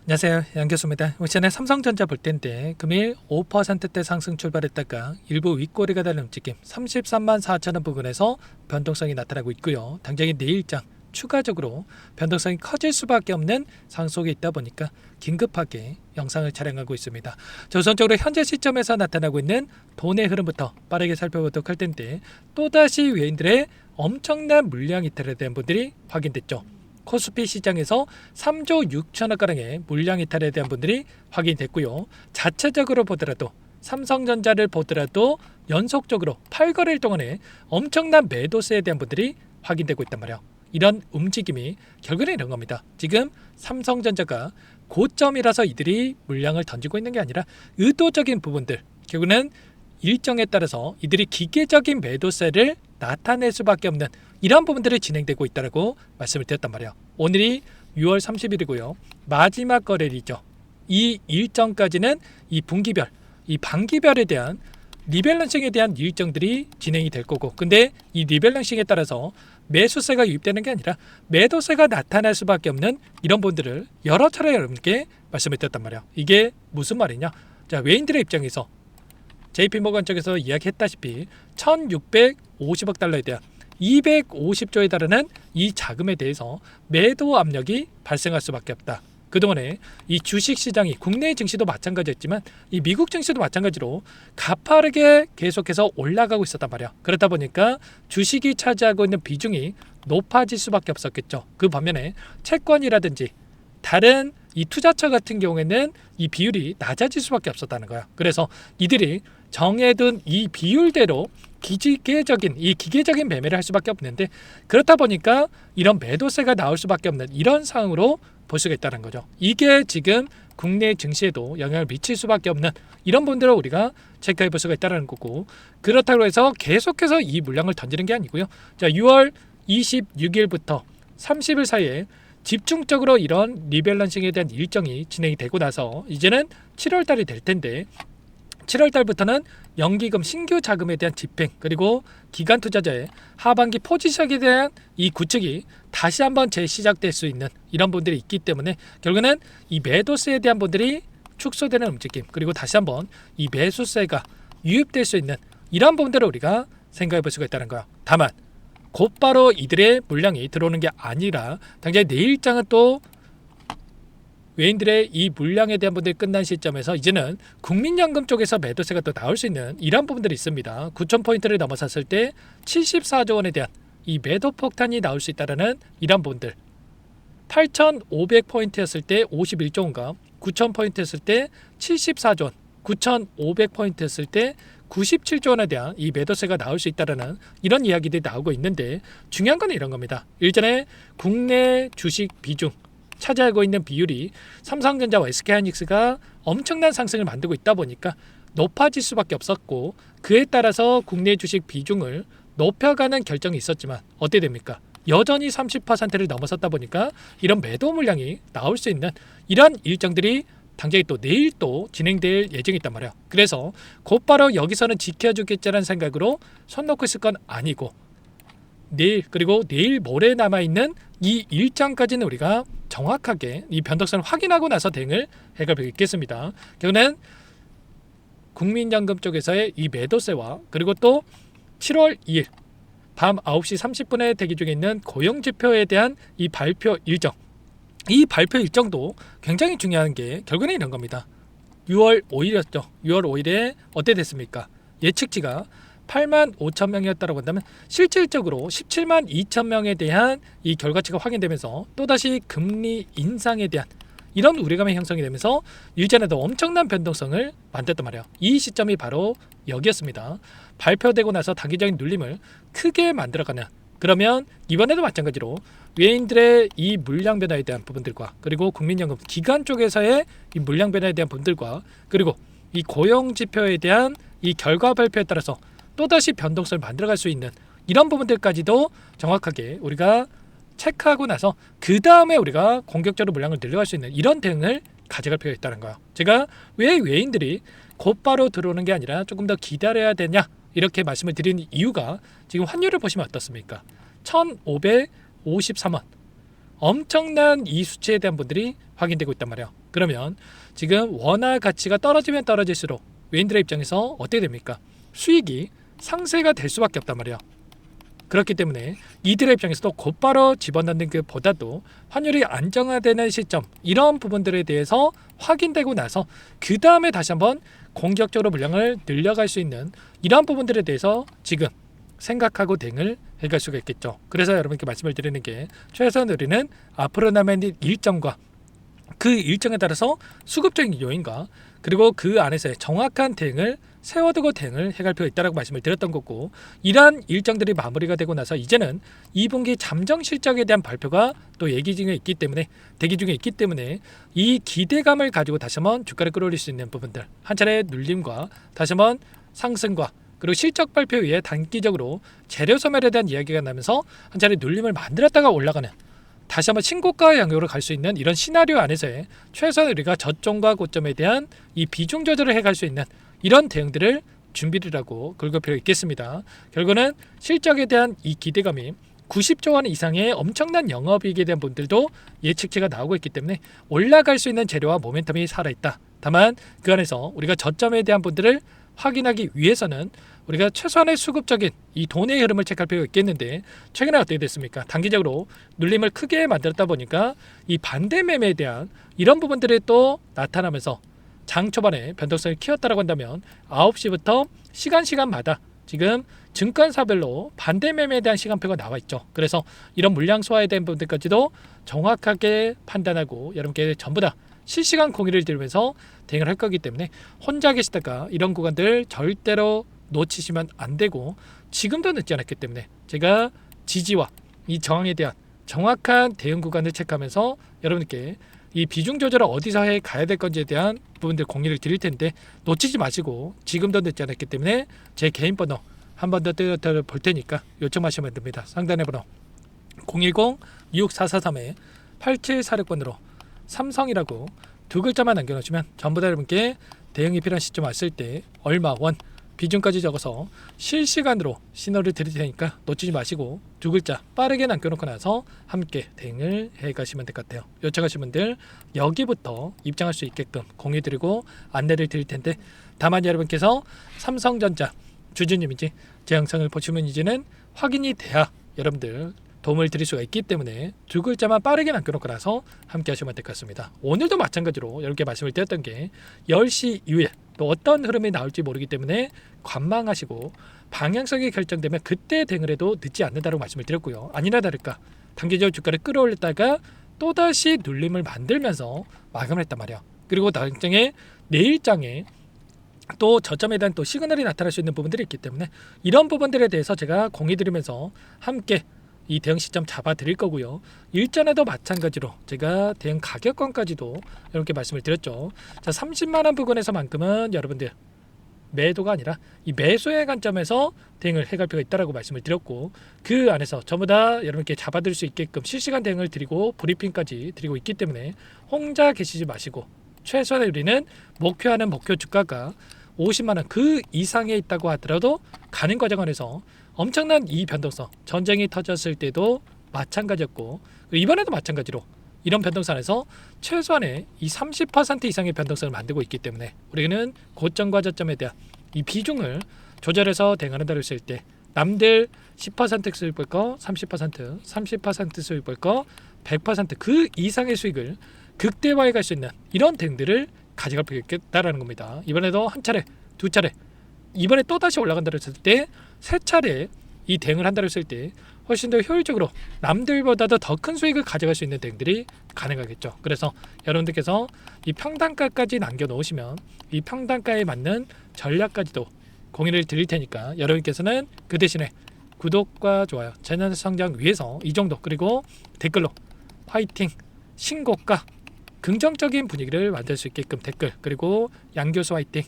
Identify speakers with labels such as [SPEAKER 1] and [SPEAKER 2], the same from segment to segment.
[SPEAKER 1] 안녕하세요, 양 교수입니다. 오전에 삼성전자 볼 텐데 금일 5%대 상승 출발했다가 일부 윗꼬리가 달린 움직임 33만 4천 원 부근에서 변동성이 나타나고 있고요. 당장에 내일장 추가적으로 변동성이 커질 수밖에 없는 상속이 있다 보니까 긴급하게 영상을 촬영하고 있습니다. 자, 우선적으로 현재 시점에서 나타나고 있는 돈의 흐름부터 빠르게 살펴보도록 할 텐데, 또다시 외인들의 엄청난 물량 이탈에 대한 분들이 확인됐죠. 코스피 시장에서 3조 6천억가량의 물량 이탈에 대한 분들이 확인됐고요. 자체적으로 보더라도 삼성전자를 보더라도 연속적으로 8거래일 동안에 엄청난 매도세에 대한 분들이 확인되고 있단 말이에요. 이런 움직임이 결국은 이런 겁니다. 지금 삼성전자가 고점이라서 이들이 물량을 던지고 있는 게 아니라 의도적인 부분들, 결국은 일정에 따라서 이들이 기계적인 매도세를 나타낼 수밖에 없는 이런 부분들이 진행되고 있다고 말씀을 드렸단 말이에요. 오늘이 6월 30일이고요. 마지막 거래일이죠. 이 일정까지는 이 분기별, 이 반기별에 대한 리밸런싱에 대한 일정들이 진행이 될 거고, 근데 이 리밸런싱에 따라서 매수세가 유입되는 게 아니라 매도세가 나타날 수밖에 없는 이런 부분들을 여러 차례 여러분께 말씀을 드렸단 말이에요. 이게 무슨 말이냐? 자, 외인들의 입장에서 JP모건 쪽에서 이야기했다시피 1650억 달러에 대한 250조에 달하는 이 자금에 대해서 매도 압력이 발생할 수밖에 없다. 그동안에 이 주식시장이 국내 증시도 마찬가지였지만 이 미국 증시도 마찬가지로 가파르게 계속해서 올라가고 있었단 말이야. 그렇다 보니까 주식이 차지하고 있는 비중이 높아질 수밖에 없었겠죠. 그 반면에 채권이라든지 다른 이 투자처 같은 경우에는 이 비율이 낮아질 수밖에 없었다는 거야. 그래서 이들이 정해둔 이 비율대로 기계적인 매매를 할 수밖에 없는데, 그렇다 보니까 이런 매도세가 나올 수밖에 없는 이런 상황으로 볼 수가 있다는 거죠. 이게 지금 국내 증시에도 영향을 미칠 수밖에 없는 이런 분들을 우리가 체크해 볼 수가 있다는 거고, 그렇다고 해서 계속해서 이 물량을 던지는 게 아니고요. 자, 6월 26일부터 30일 사이에 집중적으로 이런 리밸런싱에 대한 일정이 진행이 되고 나서 이제는 7월 달이 될 텐데, 7월 달부터는 연기금 신규 자금에 대한 집행, 그리고 기관 투자자의 하반기 포지션에 대한 이 구축이 다시 한번 재시작될 수 있는 이런 분들이 있기 때문에 결국에는 이 매도세에 대한 분들이 축소되는 움직임, 그리고 다시 한번 이 매수세가 유입될 수 있는 이런 부분들을 우리가 생각해 볼 수가 있다는 거야. 다만 곧바로 이들의 물량이 들어오는 게 아니라 당장 내일장은 또 외인들의 이 물량에 대한 분들이 끝난 시점에서 이제는 국민연금 쪽에서 매도세가 또 나올 수 있는 이런 부분들이 있습니다. 9,000포인트를 넘어섰을 때 74조 원에 대한 이 매도 폭탄이 나올 수 있다는 이런 부분들, 8,500포인트였을 때 51조 원과 9,000포인트였을 때 74조 원, 9,500포인트였을 때 97조 원에 대한 이 매도세가 나올 수 있다는 이런 이야기들이 나오고 있는데, 중요한 건 이런 겁니다. 일전에 국내 주식 비중 차지하고 있는 비율이 삼성전자와 SK하이닉스가 엄청난 상승을 만들고 있다 보니까 높아질 수밖에 없었고, 그에 따라서 국내 주식 비중을 높여가는 결정이 있었지만 어떻게 됩니까? 여전히 30%를 넘어섰다 보니까 이런 매도 물량이 나올 수 있는 이런 일정들이 당장에 또 내일 또 진행될 예정이 있단 말이야. 그래서 곧바로 여기서는 지켜주겠다는 생각으로 손 놓고 있을 건 아니고, 내일 그리고 내일 모레 남아있는 이 일정까지는 우리가 정확하게 이 변동성을 확인하고 나서 대응을 해가고 있겠습니다. 결국은 국민연금 쪽에서의 이 매도세와 그리고 또 7월 2일 밤 9시 30분에 대기 중에 있는 고용지표에 대한 이 발표 일정, 이 발표 일정도 굉장히 중요한 게 결국은 이런 겁니다. 6월 5일이었죠. 6월 5일에 어떻게 됐습니까? 예측치가 8만 5천 명이었다고 한다면 실질적으로 17만 2천 명에 대한 이 결과치가 확인되면서 또다시 금리 인상에 대한 이런 우려감이 형성이 되면서 일전에도 엄청난 변동성을 만들었단 말이에요. 이 시점이 바로 여기였습니다. 발표되고 나서 단기적인 눌림을 크게 만들어가는, 그러면 이번에도 마찬가지로 외인들의 이 물량 변화에 대한 부분들과 그리고 국민연금 기관 쪽에서의 이 물량 변화에 대한 부분들과 그리고 이 고용지표에 대한 이 결과 발표에 따라서 또다시 변동성을 만들어갈 수 있는 이런 부분들까지도 정확하게 우리가 체크하고 나서 그 다음에 우리가 공격적으로 물량을 늘려갈 수 있는 이런 대응을 가져갈 필요가 있다는 거예요. 제가 왜 외인들이 곧바로 들어오는 게 아니라 조금 더 기다려야 되냐 이렇게 말씀을 드리는 이유가, 지금 환율을 보시면 어떻습니까? 1,553원, 엄청난 이 수치에 대한 분들이 확인되고 있단 말이에요. 그러면 지금 원화 가치가 떨어지면 떨어질수록 외인들의 입장에서 어떻게 됩니까? 수익이 상쇄가 될 수밖에 없단 말이야. 그렇기 때문에 이들의 입장에서도 곧바로 집어넣는 것보다도 환율이 안정화되는 시점, 이런 부분들에 대해서 확인되고 나서 그 다음에 다시 한번 공격적으로 물량을 늘려갈 수 있는 이러한 부분들에 대해서 지금 생각하고 대응을 해갈 수가 있겠죠. 그래서 여러분께 말씀을 드리는 게, 최소한 우리는 앞으로 남은 일정과 그 일정에 따라서 수급적인 요인과 그리고 그 안에서의 정확한 대응을 세워두고 대응을 해갈 필요가 있다고 말씀을 드렸던 거고, 이러한 일정들이 마무리가 되고 나서 이제는 2분기 잠정 실적에 대한 발표가 또 대기 중에 있기 때문에 이 기대감을 가지고 다시 한번 주가를 끌어올릴 수 있는 부분들, 한 차례 눌림과 다시 한번 상승과 그리고 실적 발표 위에 단기적으로 재료 소멸에 대한 이야기가 나면서 한 차례 눌림을 만들었다가 올라가는, 다시 한번 신고가 양으로 갈 수 있는 이런 시나리오 안에서의 최소한 우리가 저점과 고점에 대한 이 비중 조절을 해갈 수 있는 이런 대응들을 준비를 하고 긁을 필요가 있겠습니다. 결국은 실적에 대한 이 기대감이 90조 원 이상의 엄청난 영업이익에 대한 분들도 예측치가 나오고 있기 때문에 올라갈 수 있는 재료와 모멘텀이 살아있다. 다만 그 안에서 우리가 저점에 대한 분들을 확인하기 위해서는 우리가 최소한의 수급적인 이 돈의 흐름을 체크할 필요가 있겠는데, 최근에 어떻게 됐습니까? 단기적으로 눌림을 크게 만들었다 보니까 이 반대 매매에 대한 이런 부분들이 또 나타나면서 장 초반에 변동성을 키웠다고 한다면 9시부터 시간마다 지금 증권사별로 반대 매매에 대한 시간표가 나와 있죠. 그래서 이런 물량 소화에 대한 부분들까지도 정확하게 판단하고 여러분께 전부 다 실시간 공유를 들으면서 대응을 할 거기 때문에 혼자 계시다가 이런 구간들 절대로 놓치시면 안 되고, 지금도 늦지 않았기 때문에 제가 지지와 이 저항에 대한 정확한 대응 구간을 체크하면서 여러분께 이 비중 조절을 어디서 해 가야 될 건지에 대한 부분들 공유를 드릴 텐데, 놓치지 마시고 지금도 늦지 않았기 때문에 제 개인 번호 한 번 더 뜯어 볼 테니까 요청하시면 됩니다. 상단의 번호 010-6443-8746번으로 삼성이라고 두 글자만 남겨놓으시면 전부 다 여러분께 대응이 필요한 시점 왔을 때 얼마 원 비중까지 적어서 실시간으로 신호를 드릴 테니까 놓치지 마시고 두 글자 빠르게 남겨놓고 나서 함께 대응을 해가시면 될 것 같아요. 요청하신 분들 여기부터 입장할 수 있게끔 공유드리고 안내를 드릴 텐데, 다만 여러분께서 삼성전자 주주님인지 제 영상을 보시면 이제는 확인이 돼야 여러분들 도움을 드릴 수가 있기 때문에 두 글자만 빠르게 남겨놓고 나서 함께 하시면 될 것 같습니다. 오늘도 마찬가지로 이렇게 말씀을 드렸던 게 10시 이후에 또 어떤 흐름이 나올지 모르기 때문에 관망하시고 방향성이 결정되면 그때 대응을 해도 늦지 않는다고 말씀을 드렸고요. 아니나 다를까 단기적으로 주가를 끌어올렸다가 또다시 눌림을 만들면서 마감을 했단 말이야. 그리고 당장에 내일장에 또 저점에 대한 또 시그널이 나타날 수 있는 부분들이 있기 때문에 이런 부분들에 대해서 제가 공유드리면서 함께 이 대응 시점 잡아 드릴 거고요. 일전에도 마찬가지로 제가 대응 가격권까지도 이렇게 말씀을 드렸죠. 자, 30만 원 부근에서만큼은 여러분들 매도가 아니라 이 매수의 관점에서 대응을 해갈 필요가 있다라고 말씀을 드렸고, 그 안에서 전부 다 여러분께 잡아드릴 수 있게끔 실시간 대응을 드리고 브리핑까지 드리고 있기 때문에 혼자 계시지 마시고, 최소한 우리는 목표하는 목표 주가가 50만 원 그 이상에 있다고 하더라도 가는 과정 안에서 엄청난 이 변동성, 전쟁이 터졌을 때도 마찬가지였고 이번에도 마찬가지로 이런 변동선에서 최소한의 이 30% 이상의 변동성을 만들고 있기 때문에 우리는 고점과 저점에 대한 이 비중을 조절해서 대응한다고 했을 때 남들 10% 수익 볼 거 30% 수익 볼 거 100% 그 이상의 수익을 극대화해 갈 수 있는 이런 대응들을 가져갈 필요가 있겠다라는 겁니다. 이번에도 한 차례, 두 차례, 이번에 또 다시 올라간다고 했을 때 세 차례 이 대응을 한다고 했을 때 훨씬 더 효율적으로 남들보다도 더 큰 수익을 가져갈 수 있는 대응들이 가능하겠죠. 그래서 여러분들께서 이 평단가까지 남겨놓으시면 이 평단가에 맞는 전략까지도 공유를 드릴 테니까 여러분께서는 그 대신에 구독과 좋아요, 채널 성장 위해서 이 정도, 그리고 댓글로 화이팅, 신고가, 긍정적인 분위기를 만들 수 있게끔 댓글, 그리고 양교수 화이팅,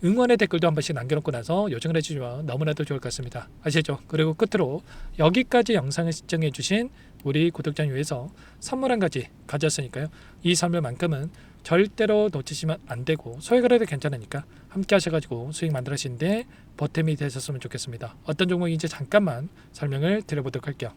[SPEAKER 1] 응원의 댓글도 한 번씩 남겨놓고 나서 요청을 해주시면 너무나도 좋을 것 같습니다. 아시죠? 그리고 끝으로 여기까지 영상을 시청해주신 우리 구독자님 위해서 선물 한 가지 가졌으니까요. 이 선물만큼은 절대로 놓치시면 안 되고 소액을 해도 괜찮으니까 함께 하셔가지고 수익 만들어시는데 보탬이 되셨으면 좋겠습니다. 어떤 종목인지 잠깐만 설명을 드려보도록 할게요.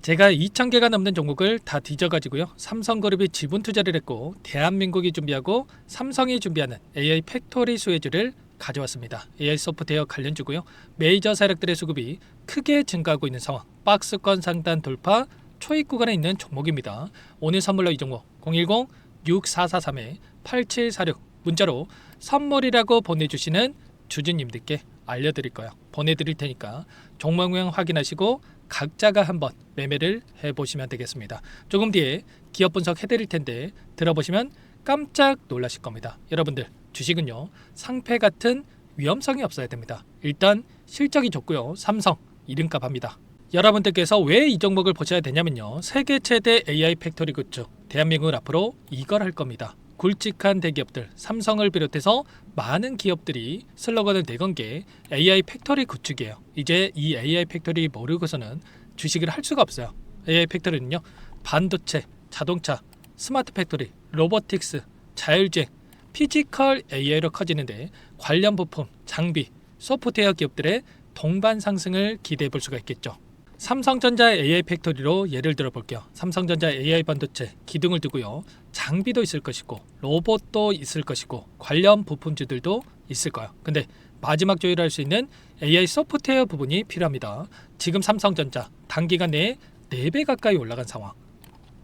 [SPEAKER 1] 제가 2,000개가 넘는 종목을 다 뒤져가지고요. 삼성그룹이 지분 투자를 했고 대한민국이 준비하고 삼성이 준비하는 AI 팩토리 수혜주를 가져왔습니다. AI 소프트웨어 관련주고요. 메이저 세력들의 수급이 크게 증가하고 있는 상황. 박스권 상단 돌파 초입 구간에 있는 종목입니다. 오늘 선물로 이 종목 010-6443-8746 문자로 선물이라고 보내주시는 주주님들께 알려드릴 거예요. 보내드릴 테니까 종목명 확인하시고 각자가 한번 매매를 해보시면 되겠습니다. 조금 뒤에 기업 분석 해드릴 텐데 들어보시면 깜짝 놀라실 겁니다. 여러분들 주식은요 상패 같은 위험성이 없어야 됩니다. 일단 실적이 좋고요. 삼성 이름값 합니다. 여러분들께서 왜 이 종목을 보셔야 되냐면요. 세계 최대 AI 팩토리 굿즈 대한민국은 앞으로 이걸 할 겁니다. 굵직한 대기업들 삼성을 비롯해서 많은 기업들이 슬로건을 내건 게 AI 팩토리 구축이에요. 이제 이 AI 팩토리 모르고서는 주식을 할 수가 없어요. AI 팩토리는요 반도체, 자동차, 스마트 팩토리, 로보틱스, 자율주행, 피지컬 AI로 커지는데 관련 부품, 장비, 소프트웨어 기업들의 동반 상승을 기대해 볼 수가 있겠죠. 삼성전자 AI 팩토리로 예를 들어 볼게요. 삼성전자 AI 반도체 기둥을 두고요. 장비도 있을 것이고 로봇도 있을 것이고 관련 부품주들도 있을 거예요. 근데 마지막 조율할 수 있는 AI 소프트웨어 부분이 필요합니다. 지금 삼성전자 단기간 내에 4배 가까이 올라간 상황.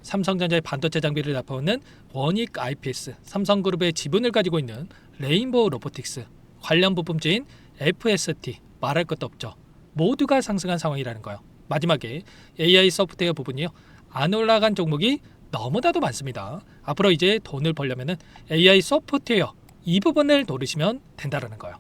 [SPEAKER 1] 삼성전자의 반도체 장비를 납품하는 원익 IPS, 삼성그룹의 지분을 가지고 있는 레인보우 로보틱스, 관련 부품주인 FST 말할 것도 없죠. 모두가 상승한 상황이라는 거예요. 마지막에 AI 소프트웨어 부분이요. 안 올라간 종목이 너무나도 많습니다. 앞으로 이제 돈을 벌려면 AI 소프트웨어 이 부분을 노리시면 된다는 거예요.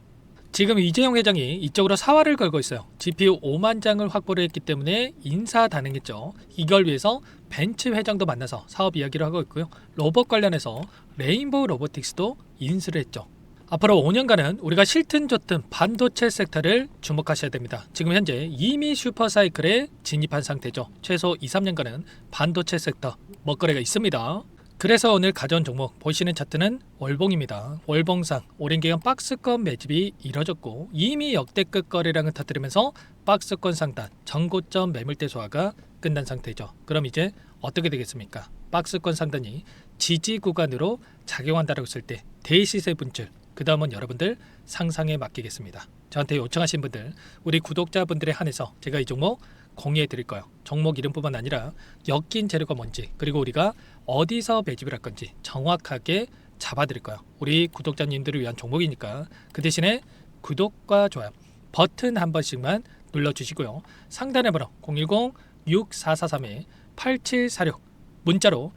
[SPEAKER 1] 지금 이재용 회장이 이쪽으로 사활을 걸고 있어요. GPU 5만 장을 확보를 했기 때문에 인사단행했죠. 이걸 위해서 벤츠 회장도 만나서 사업 이야기를 하고 있고요. 로봇 관련해서 레인보우 로보틱스도 인수를 했죠. 앞으로 5년간은 우리가 싫든 좋든 반도체 섹터를 주목하셔야 됩니다. 지금 현재 이미 슈퍼사이클에 진입한 상태죠. 최소 2, 3년간은 반도체 섹터 먹거리가 있습니다. 그래서 오늘 가져온 종목 보시는 차트는 월봉입니다. 월봉상 오랜 기간 박스권 매집이 이뤄졌고 이미 역대급 거래량을 터뜨리면서 박스권 상단 전고점 매물대 소화가 끝난 상태죠. 그럼 이제 어떻게 되겠습니까? 박스권 상단이 지지 구간으로 작용한다고 했을 때 대시세 분출 그 다음은 여러분들 상상에 맡기겠습니다. 저한테 요청하신 분들 우리 구독자분들에 한해서 제가 이 종목 공유해 드릴 거예요. 종목 이름뿐만 아니라 엮인 재료가 뭔지 그리고 우리가 어디서 매집을 할 건지 정확하게 잡아 드릴 거예요. 우리 구독자님들을 위한 종목이니까 그 대신에 구독과 좋아요 버튼 한 번씩만 눌러주시고요. 상단의 번호 010-6443-8746 문자로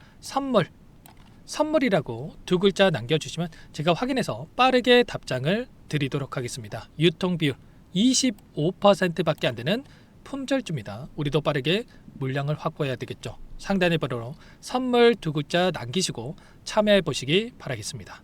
[SPEAKER 1] 선물이라고 두 글자 남겨주시면 제가 확인해서 빠르게 답장을 드리도록 하겠습니다. 유통비율 25%밖에 안 되는 품절주입니다. 우리도 빠르게 물량을 확보해야 되겠죠. 상단의 번호로 선물 두 글자 남기시고 참여해 보시기 바라겠습니다.